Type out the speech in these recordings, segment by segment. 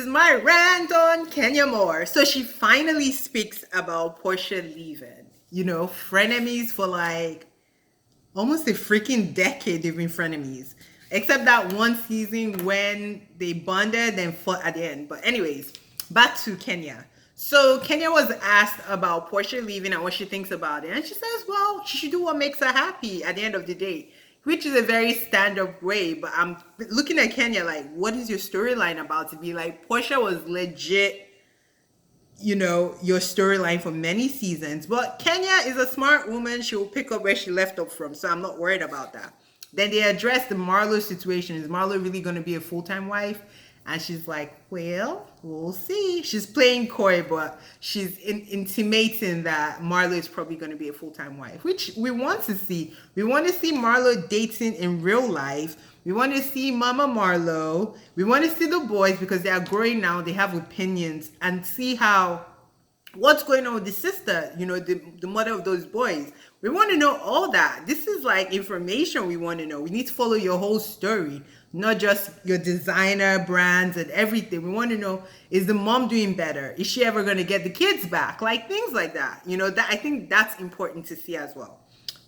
my rant on Kenya Moore. So she finally speaks about Porsha leaving. You know, frenemies for like almost a freaking decade they've been frenemies. Except that one season when they bonded and fought at the end. But anyways, back to Kenya. So Kenya was asked about Portia leaving and what she thinks about it. And she says, well, she should do what makes her happy at the end of the day, which is a very stand-up way. But I'm looking at Kenya like, what is your storyline about? To be like, Portia was legit, you know, your storyline for many seasons. But Kenya is a smart woman. She will pick up where she left off from. So I'm not worried about that. Then they address the Marlo situation. Is Marlo really going to be a full-time wife? And she's like, well, we'll see. She's playing coy, but she's intimating that Marlo is probably going to be a full-time wife, which we want to see. We want to see Marlo dating in real life. We want to see Mama Marlo. We want to see the boys because they are growing now. They have opinions and see how what's going on with the sister, you know, the mother of those boys. We want to know all that. This is like information we want to know. We need to follow your whole story, not just your designer brands and everything. We want to know, is the mom doing better? Is she ever going to get the kids back? Like things like that. You know, that I think that's important to see as well.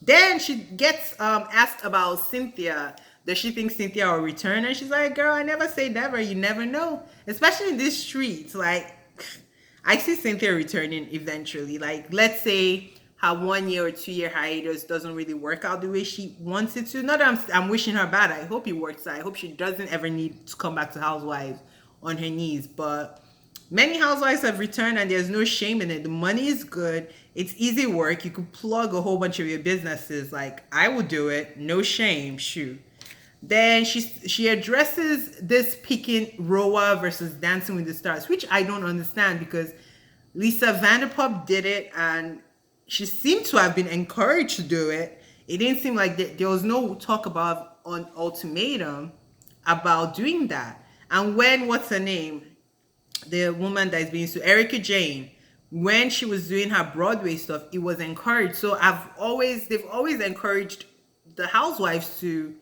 Then she gets asked about Cynthia. Does she think Cynthia will return? And she's like, girl, I never say never. You never know. Especially in these streets. Like, I see Cynthia returning eventually. Like, let's say her 1 year or 2 year hiatus doesn't really work out the way she wants it to. Not that I'm wishing her bad. I hope it works out. I hope she doesn't ever need to come back to Housewives on her knees. But many housewives have returned and there's no shame in it. The money is good. It's easy work. You could plug a whole bunch of your businesses. Like, I would do it. No shame. Shoot. Then she addresses this picking Roa versus Dancing with the Stars, which I don't understand because Lisa Vanderpump did it and she seemed to have been encouraged to do it. It didn't seem like there was no talk about on ultimatum about doing that. And when, what's her name? The woman that is being sued, Erica Jane, when she was doing her Broadway stuff, it was encouraged. So they've always encouraged the housewives to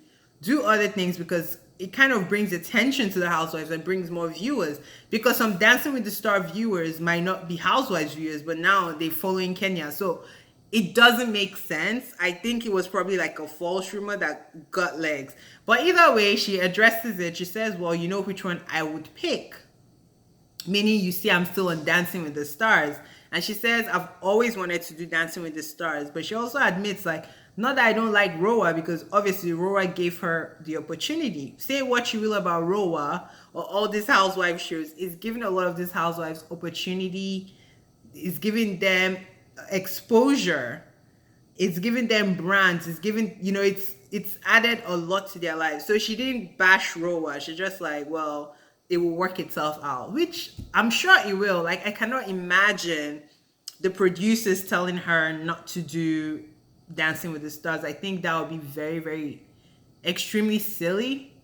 do other things because it kind of brings attention to the housewives and brings more viewers, because some Dancing with the Star viewers might not be housewives viewers, but now they're following Kenya. So it doesn't make sense. I think it was probably like a false rumor that got legs. But either way, she addresses it. She says, well, you know which one I would pick. Meaning, you see, I'm still on Dancing with the Stars. And she says, I've always wanted to do Dancing with the Stars. But she also admits, like, not that I don't like Roa, because obviously Roa gave her the opportunity. Say what you will about Roa or all these housewife shows. It's giving a lot of these housewives opportunity. It's giving them exposure. It's giving them brands. It's giving, you know, it's added a lot to their lives. So she didn't bash Roa. She's just like, well, it will work itself out, which I'm sure it will. Like, I cannot imagine the producers telling her not to do Dancing with the Stars. I think that would be very, very extremely silly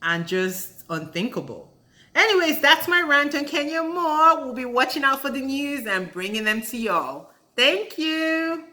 and just unthinkable. Anyways, that's my rant on Kenya Moore. We'll be watching out for the news and bringing them to y'all. Thank you.